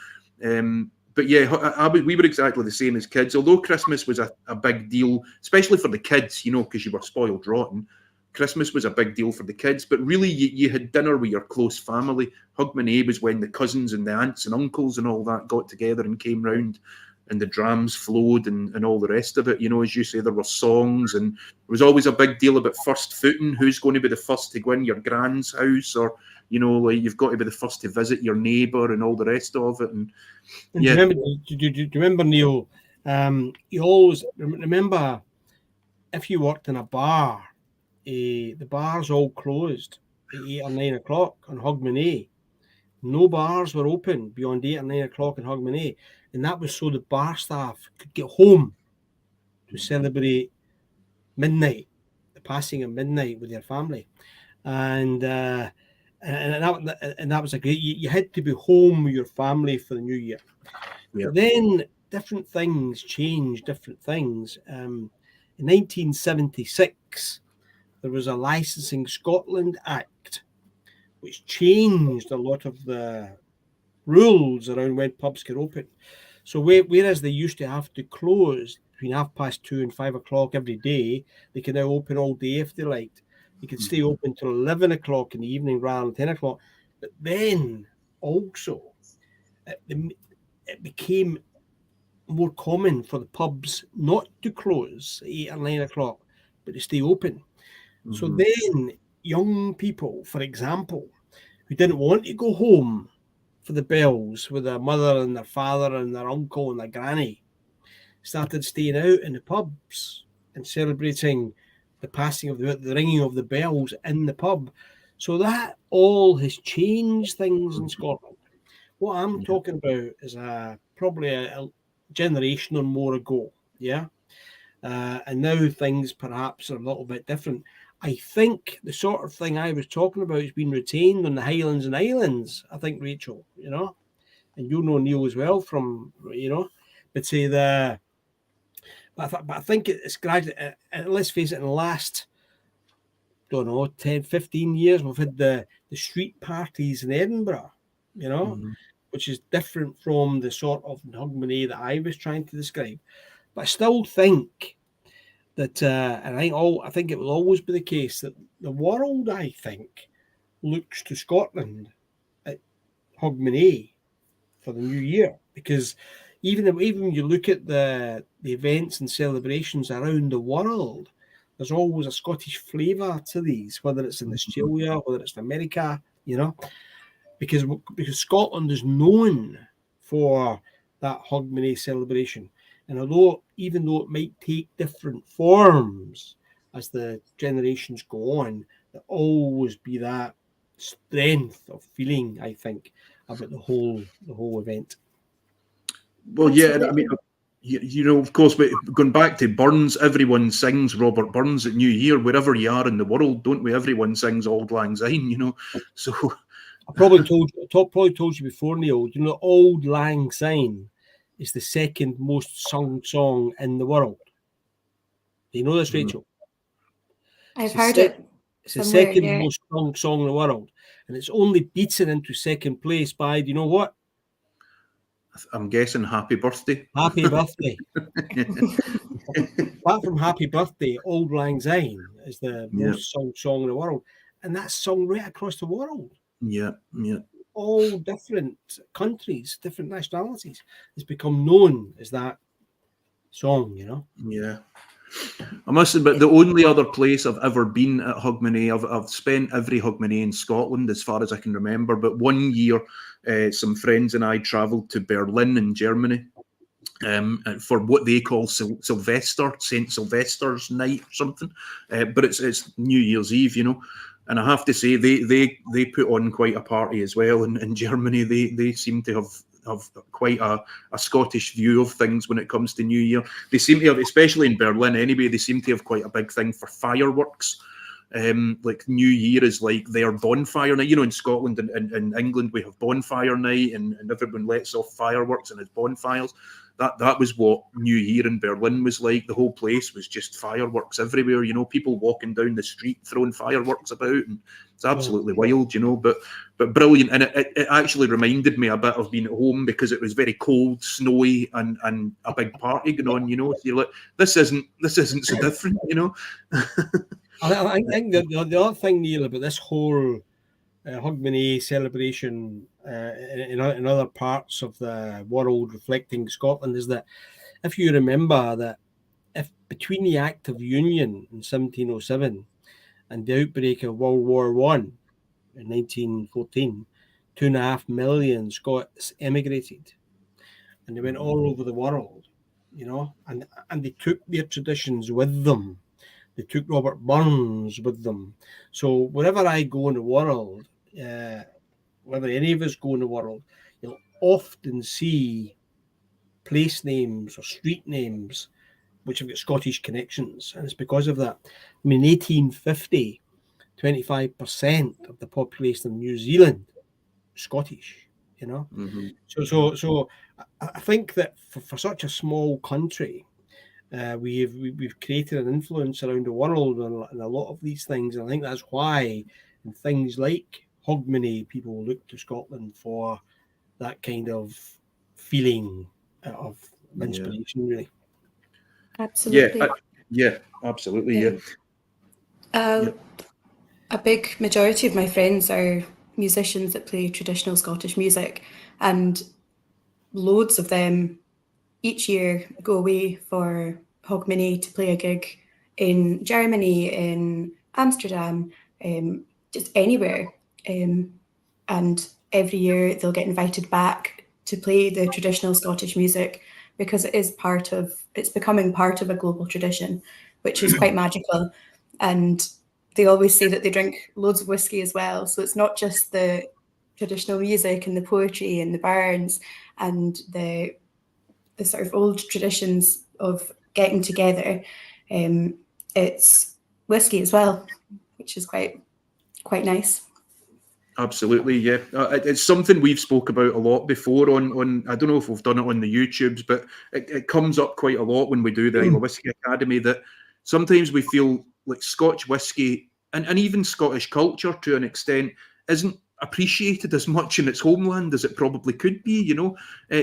But yeah, we were exactly the same as kids. Although Christmas was a big deal, especially for the kids, you know, because you were spoiled rotten. Christmas was a big deal for the kids, but really you had dinner with your close family. Hogmanay was when the cousins and the aunts and uncles and all that got together and came round, and the drams flowed and all the rest of it. You know, as you say, there were songs, and there was always a big deal about first footing. Who's going to be the first to go in your grand's house, or, you know, like you've got to be the first to visit your neighbour and all the rest of it. And yeah. Do you remember, Neil, you always remember if you worked in a bar, the bars all closed at 8 or 9 o'clock on Hogmanay. No bars were open beyond 8 or 9 o'clock in Hogmanay. And that was so the bar staff could get home to celebrate midnight, the passing of midnight with their family. And that was a great, you had to be home with your family for the new year. Yeah. Then different things changed, different things. In 1976, there was a Licensing Scotland Act which changed a lot of the rules around when pubs could open. So whereas they used to have to close between 2:30 and 5 o'clock every day, they can now open all day if they liked. They could stay open till 11 o'clock in the evening rather than 10 o'clock. But then also it became more common for the pubs not to close at 8 or 9 o'clock, but to stay open. So then young people, for example, who didn't want to go home for the bells with their mother and their father and their uncle and their granny, started staying out in the pubs and celebrating the passing of the ringing of the bells in the pub. So that all has changed things in Scotland. What I'm talking about is probably a generation or more ago, and now things perhaps are a little bit different. I think the sort of thing I was talking about has been retained on the Highlands and Islands, I think, Rachel, and you know Neil as well from, but say but I think it's gradually, let's face it, in the last, 10, 15 years, we've had the street parties in Edinburgh, which is different from the sort of Hogmanay that I was trying to describe. But I still think that, and I think it will always be the case that the world, I think, looks to Scotland at Hogmanay for the new year, because even when you look at the events and celebrations around the world, there's always a Scottish flavour to these, whether it's in Australia, whether it's in America, because Scotland is known for that Hogmanay celebration. And even though it might take different forms as the generations go on, there'll always be that strength of feeling, I think, about the whole event. Well, yeah, I mean, of course, but going back to Burns, everyone sings Robert Burns at New Year, wherever you are in the world, don't we? Everyone sings Auld Lang Syne, So I probably told you before, Neil. Auld Lang Syne is the second most sung song in the world. Do you know this, Rachel? I've heard it. It's the second most sung song in the world, and it's only beaten into second place by, do you know what? I'm guessing Happy Birthday. Happy Birthday. Apart from Happy Birthday, Auld Lang Syne is the most sung song in the world, and that's sung right across the world. Yeah. All different countries, different nationalities. It's become known as that song, Yeah. I must admit, the only other place I've ever been at Hogmanay, I've spent every Hogmanay in Scotland as far as I can remember, but one year some friends and I travelled to Berlin in Germany for what they call Sylvester, St. Sylvester's night or something, but it's New Year's Eve, and I have to say they put on quite a party as well in Germany. They seem to have quite a Scottish view of things when it comes to New Year. They seem to have, especially in Berlin anyway, they seem to have quite a big thing for fireworks. Like New Year is like their bonfire night. In Scotland and in England we have bonfire night and everyone lets off fireworks and has bonfires. That was what New Year in Berlin was like. The whole place was just fireworks everywhere, people walking down the street throwing fireworks about, and it's absolutely wild, but brilliant. And it actually reminded me a bit of being at home because it was very cold, snowy, and a big party going on, So you're like, this isn't so different, I think the other thing, Neil, about this whole Hogmanay celebration in other parts of the world reflecting Scotland is that if you remember that if between the Act of Union in 1707 and the outbreak of World War I in 1914, 2.5 million Scots emigrated and they went all over the world, and they took their traditions with them. They took Robert Burns with them. So wherever I go in the world, whether any of us go in the world, you'll often see place names or street names which have got Scottish connections. And it's because of that. I mean, in 1850, 25% of the population of New Zealand was Scottish, So I think that for such a small country, we've created an influence around the world in a lot of these things, and I think that's why in things like Hogmanay, people look to Scotland for that kind of feeling of inspiration, really. Absolutely. Yeah, absolutely. Yeah. A big majority of my friends are musicians that play traditional Scottish music, and loads of them each year go away for Hogmanay to play a gig in Germany, in Amsterdam, just anywhere. And every year they'll get invited back to play the traditional Scottish music because it's becoming part of a global tradition, which is quite magical. And they always say that they drink loads of whiskey as well. So it's not just the traditional music and the poetry and the barns and the sort of old traditions of getting together. It's whiskey as well, which is quite nice. Absolutely, yeah. It's something we've spoke about a lot before on I don't know if we've done it on the YouTubes, but it comes up quite a lot when we do the Islay Whisky Academy, that sometimes we feel like Scotch whisky and even Scottish culture to an extent isn't appreciated as much in its homeland as it probably could be, you know.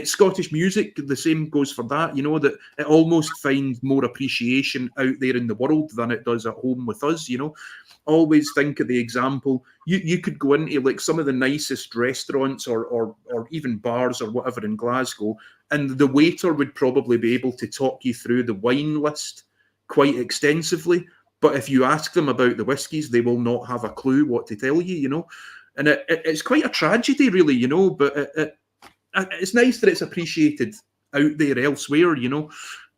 Scottish music, the same goes for that, you know, that it almost finds more appreciation out there in the world than it does at home with us, you know. Always think of the example, you could go into like some of the nicest restaurants or even bars or whatever in Glasgow, and the waiter would probably be able to talk you through the wine list quite extensively, but if you ask them about the whiskies, they will not have a clue what to tell you, you know. And it's quite a tragedy, really, you know, but it's nice that it's appreciated out there elsewhere, you know.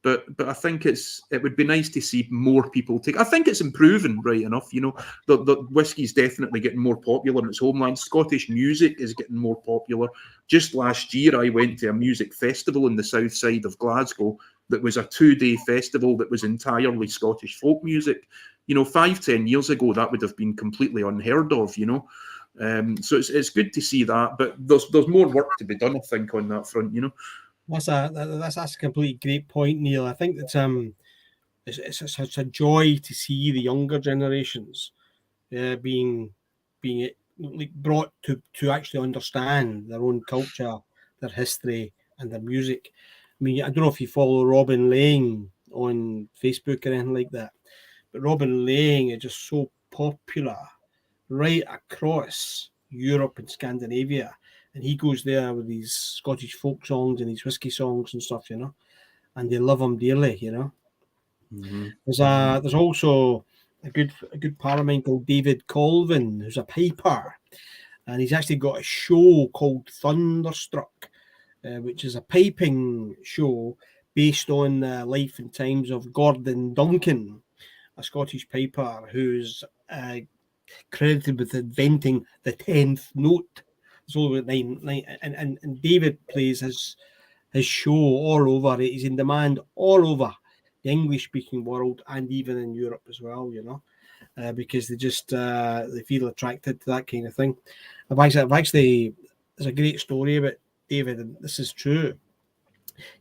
But I think it would be nice to see more people take. I think it's improving, right enough, you know. The whiskey's definitely getting more popular in its homeland. Scottish music is getting more popular. Just last year, I went to a music festival in the south side of Glasgow that was a 2-day festival that was entirely Scottish folk music. You know, 5-10 years ago, that would have been completely unheard of, you know. So it's good to see that, but there's more work to be done, I think, on that front, you know. That's a completely great point, Neil. I think that it's such a joy to see the younger generations being like brought to actually understand their own culture, their history, and their music. I mean, I don't know if you follow Robin Lang on Facebook or anything like that, but Robin Lang is just so popular right across Europe and Scandinavia, and he goes there with these Scottish folk songs and these whiskey songs and stuff, you know, and they love him dearly, you know. Mm-hmm. There's also a good pal of mine called David Colvin, who's a piper, and he's actually got a show called Thunderstruck, which is a piping show based on the life and times of Gordon Duncan, a Scottish piper who's credited with inventing the 10th note. So and David plays his show all over. He's in demand all over the English-speaking world and even in Europe as well, you know, because they just they feel attracted to that kind of thing. I've actually there's a great story about David, and this is true.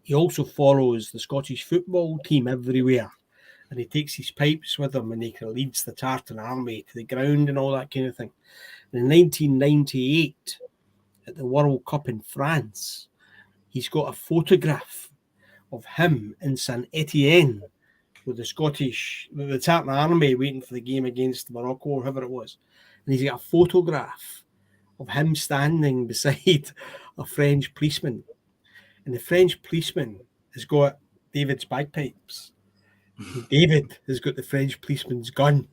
He also follows the Scottish football team everywhere, and he takes his pipes with him, and he leads the Tartan Army to the ground and all that kind of thing. And in 1998, at the World Cup in France, he's got a photograph of him in Saint Etienne with the Tartan Army waiting for the game against Morocco or whoever it was. And he's got a photograph of him standing beside a French policeman. And the French policeman has got David's bagpipes. David has got the French policeman's gun.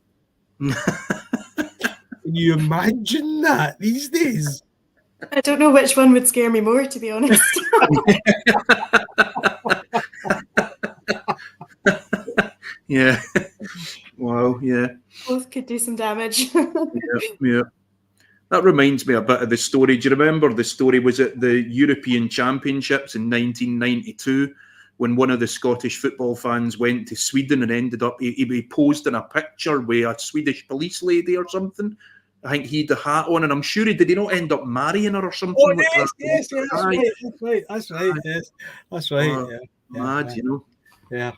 Can you imagine that these days? I don't know which one would scare me more, to be honest. Yeah. Wow, yeah. Both could do some damage. Yeah. That reminds me a bit of the story. Do you remember the story? Was it the European Championships in 1992 when one of the Scottish football fans went to Sweden and ended up, he posed in a picture with a Swedish police lady or something? I think he had the hat on, and I'm sure did he not end up marrying her or something? Oh, yes, that's right. That's right. Yes, that's right. Mad, you know. Yeah.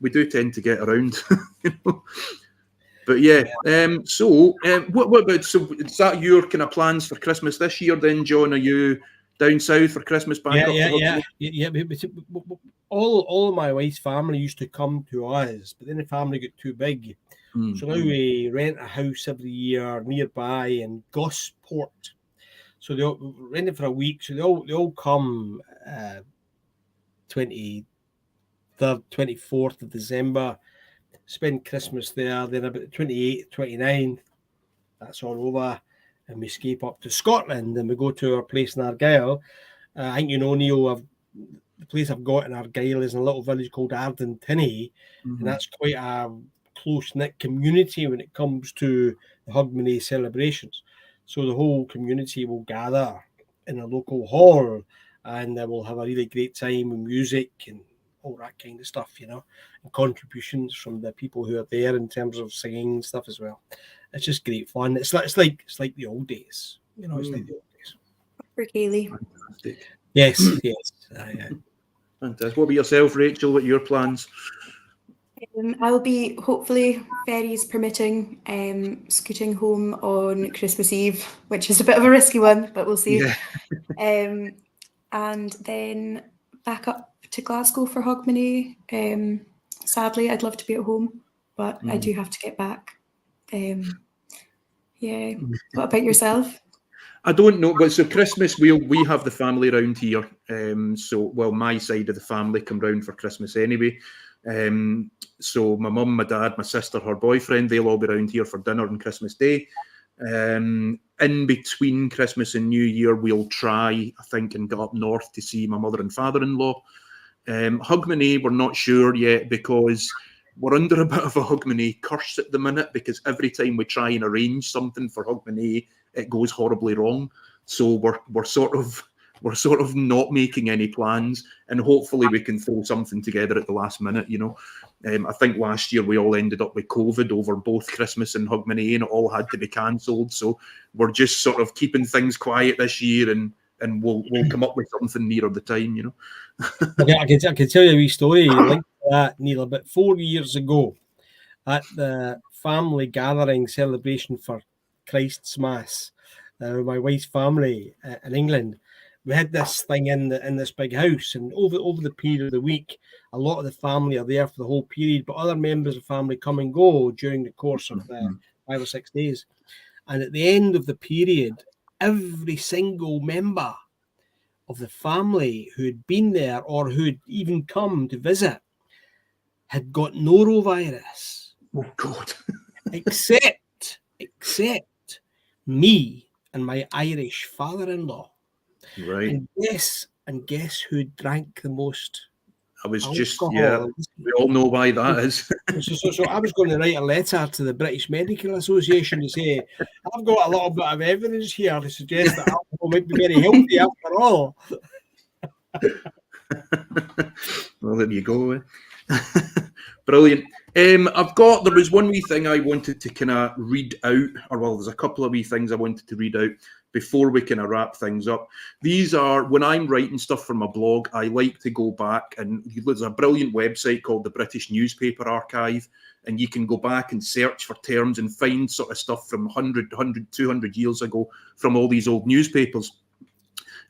We do tend to get around. You know? But yeah, what about, so is that your kind of plans for Christmas this year then, John? Are you down south for Christmas back up? Yeah. All of my wife's family used to come to us, but then the family got too big. So now we rent a house every year nearby in Gosport. So they all rent it for a week. So they all come 23rd, 24th of December, spend Christmas there. Then about the 28th, 29th, that's all over. And we escape up to Scotland and we go to our place in Argyll. I think you know, Neil, the place I've got in Argyll is in a little village called Ardentiny, and that's quite a close-knit community when it comes to the Hogmanay celebrations. So the whole community will gather in a local hall and we'll have a really great time with music and all that kind of stuff, you know, and contributions from the people who are there in terms of singing and stuff as well. It's just great fun. It's like the old days, you know. It's like the old days. For Kaylee. Fantastic. Yes. Fantastic. What about yourself, Rachel? What are your plans? I'll be, hopefully, ferries permitting, scooting home on Christmas Eve, which is a bit of a risky one, but we'll see. Yeah. And then back up to Glasgow for Hogmanay. Sadly, I'd love to be at home, but I do have to get back. Yeah. What about yourself? I don't know, but so Christmas we have the family around here. My side of the family come round for Christmas anyway. So my mum, my dad, my sister, her boyfriend, they'll all be around here for dinner on Christmas Day. In between Christmas and New Year, we'll try, I think, and go up north to see my mother and father-in-law. Hogmanay, we're not sure yet because we're under a bit of a Hogmanay curse at the minute, because every time we try and arrange something for Hogmanay, it goes horribly wrong. So we're sort of not making any plans, and hopefully we can throw something together at the last minute, you know. I think last year we all ended up with COVID over both Christmas and Hogmanay, and it all had to be cancelled. So we're just sort of keeping things quiet this year, and we'll come up with something nearer the time, you know. I can tell you a wee story like that, Neil. About 4 years ago, at the family gathering celebration for Christ's Mass, my wife's family in England, we had this thing in this big house, and over the period of the week, a lot of the family are there for the whole period, but other members of the family come and go during the course of the 5 or 6 days. And at the end of the period, every single member of the family who had been there or who had even come to visit had got norovirus. Oh God! except me and my Irish father-in-law. Right. And guess who drank the most? I was alcohol. We all know why that is. So I was going to write a letter to the British Medical Association to say, I've got a little bit of evidence here to suggest that alcohol might be very healthy after all. Well, there you go. Brilliant. There was one wee thing I wanted to kind of read out, there's a couple of wee things I wanted to read out before we kind of wrap things up. These are, when I'm writing stuff for my blog, I like to go back, and there's a brilliant website called the British Newspaper Archive, and you can go back and search for terms and find sort of stuff from 100, 200 years ago from all these old newspapers.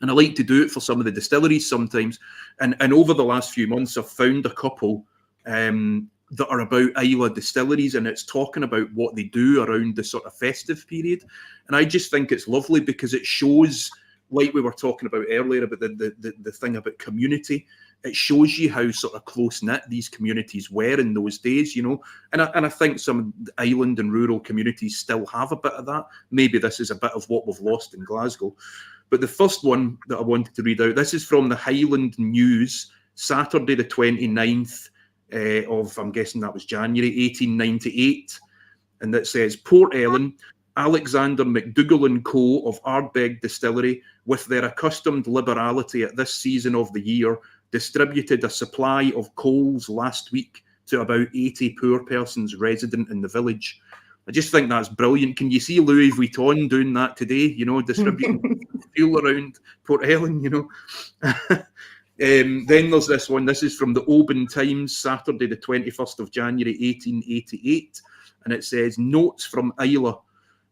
And I like to do it for some of the distilleries sometimes. And over the last few months, I've found a couple that are about Islay distilleries, and it's talking about what they do around the sort of festive period. And I just think it's lovely because it shows, like we were talking about earlier about the thing about community, it shows you how sort of close-knit these communities were in those days, you know. And I think some island and rural communities still have a bit of that. Maybe this is a bit of what we've lost in Glasgow. But the first one that I wanted to read out, this is from the Highland News, Saturday the 29th of, I'm guessing that was January 1898. And that says, Port Ellen, Alexander McDougall and Co. of Ardbeg Distillery, with their accustomed liberality at this season of the year, distributed a supply of coals last week to about 80 poor persons resident in the village. I just think that's brilliant. Can you see Louis Vuitton doing that today? You know, distributing fuel around Port Ellen, you know. Then there's this one. This is from the Oban Times, Saturday, the 21st of January, 1888. And it says, notes from Islay.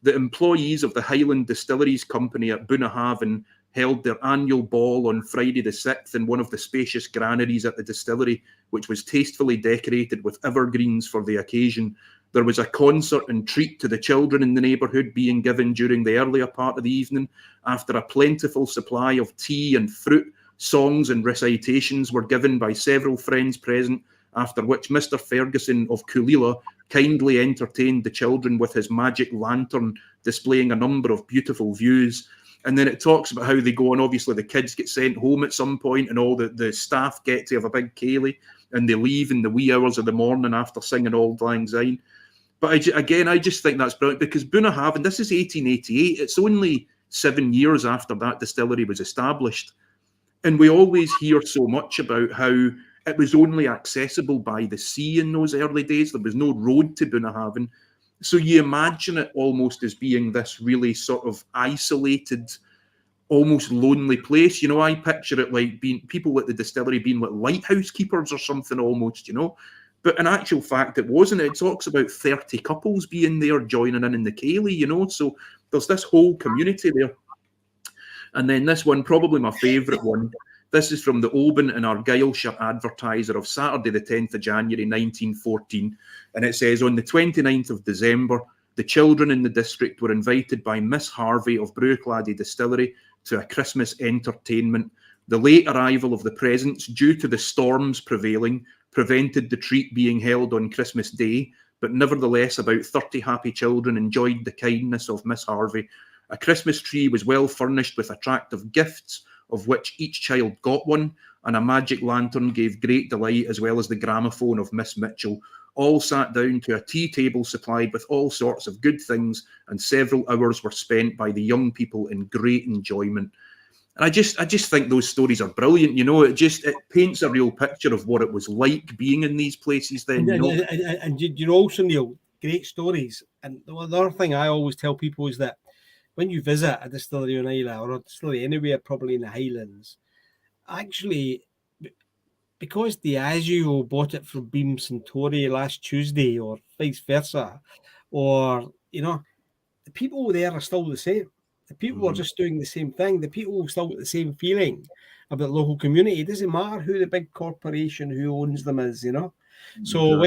The employees of the Highland Distilleries Company at Bunnahabhain held their annual ball on Friday the 6th in one of the spacious granaries at the distillery, which was tastefully decorated with evergreens for the occasion. There was a concert and treat to the children in the neighbourhood being given during the earlier part of the evening. After a plentiful supply of tea and fruit, songs and recitations were given by several friends present, after which Mr. Ferguson of Coolilla kindly entertained the children with his magic lantern, displaying a number of beautiful views. And then it talks about how they go on. Obviously, the kids get sent home at some point, and all the staff get to have a big ceilidh, and they leave in the wee hours of the morning after singing Auld Lang Syne. But I just think that's brilliant, because Bunnahabhain, this is 1888. It's only 7 years after that distillery was established. And we always hear so much about how it was only accessible by the sea in those early days. There was no road to Bunnahabhain. So you imagine it almost as being this really sort of isolated, almost lonely place. You know, I picture it like being people at the distillery being like lighthouse keepers or something almost, you know. But in actual fact, it wasn't. It talks about 30 couples being there, joining in the ceilidh, you know. So there's this whole community there. And then this one, probably my favourite one. This is from the Oban and Argyllshire Advertiser of Saturday, the 10th of January, 1914. And it says, on the 29th of December, the children in the district were invited by Miss Harvey of Bruichladdich Distillery to a Christmas entertainment. The late arrival of the presents, due to the storms prevailing, prevented the treat being held on Christmas Day, but nevertheless about 30 happy children enjoyed the kindness of Miss Harvey. A Christmas tree was well furnished with attractive gifts, of which each child got one, and a magic lantern gave great delight, as well as the gramophone of Miss Mitchell. All sat down to a tea table supplied with all sorts of good things, and several hours were spent by the young people in great enjoyment. And I just think those stories are brilliant. You know, it paints a real picture of what it was like being in these places then. And you also, Neil, great stories. And the other thing I always tell people is that when you visit a distillery in Islay, or a distillery anywhere, probably in the Highlands, actually, because Diageo bought it from Beam Suntory last Tuesday, or vice versa, or, you know, the people there are still the same. The people are just doing the same thing. The people still get the same feeling about the local community. It doesn't matter who the big corporation who owns them is, you know. So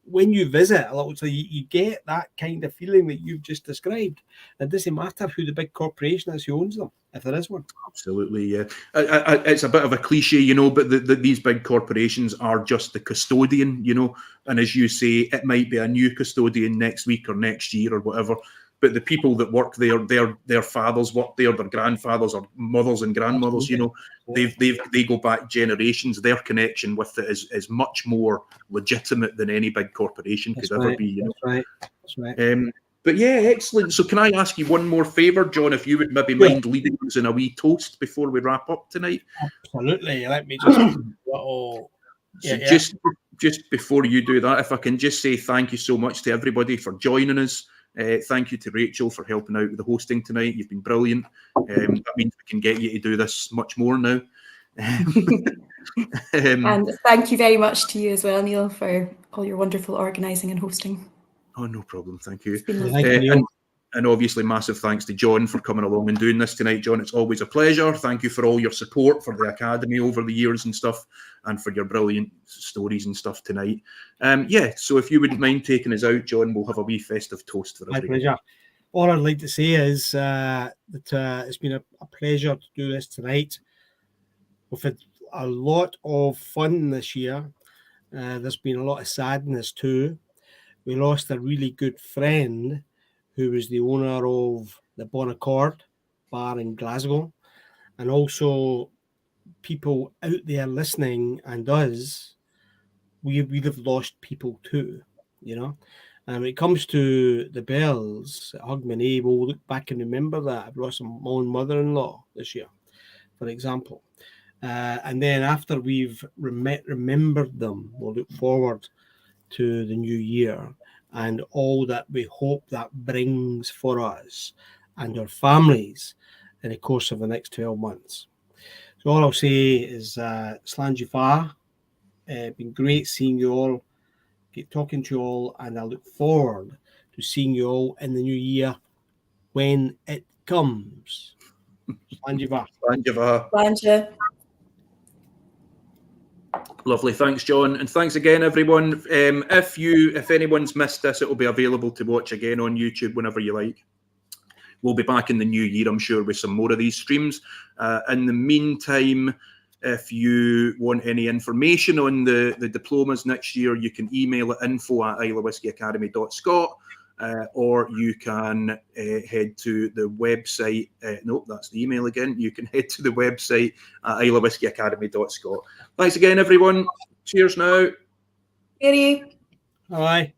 when you visit a lot, so you get that kind of feeling that you've just described. It doesn't matter who the big corporation is who owns them, if there is one. Absolutely, yeah. It's a bit of a cliche, you know, but these big corporations are just the custodian, you know. And as you say, it might be a new custodian next week or next year or whatever. But the people that work there, their fathers work there, their grandfathers or mothers and grandmothers, you know, they go back generations. Their connection with it is much more legitimate than any big corporation could ever be. You know? That's right. But yeah, excellent. So can I ask you one more favour, John, if you would maybe mind leading us in a wee toast before we wrap up tonight? Absolutely. Let me just... Just before you do that, if I can just say thank you so much to everybody for joining us. Thank you to Rachel for helping out with the hosting tonight. You've been brilliant. That means we can get you to do this much more now. And thank you very much to you as well, Neil, for all your wonderful organising and hosting. Oh, no problem. Thank you. Thank you, Neil. And obviously, massive thanks to John for coming along and doing this tonight. John, it's always a pleasure. Thank you for all your support for the Academy over the years and stuff, and for your brilliant stories and stuff tonight. So if you wouldn't mind taking us out, John, we'll have a wee festive toast for everybody. My pleasure. All I'd like to say is that it's been a pleasure to do this tonight. We've had a lot of fun this year. There's been a lot of sadness too. We lost a really good friend who was the owner of the Bon Accord bar in Glasgow, and also people out there listening and us, we'd have lost people too, you know. And when it comes to the bells at Hogmanay, we'll look back and remember that. I've lost my own mother-in-law this year, for example. And then after we've remembered them, we'll look forward to the new year and all that we hope that brings for us and our families in the course of the next 12 months. So all I'll say is Slangy Far. Been great seeing you all, talking to you all, and I look forward to seeing you all in the new year when it comes. Slangy Far. Slangy Far. Banja. Lovely, thanks, John, and thanks again, everyone. If anyone's missed this, it will be available to watch again on YouTube whenever you like. We'll be back in the new year, I'm sure, with some more of these streams. In the meantime, if you want any information on the diplomas next year, you can email at info@islaywhiskyacademy.scot, or you can head to the website. Nope, that's the email again. You can head to the website at islaywhiskyacademy.scot. Thanks again, everyone. Cheers now. Bye. Bye.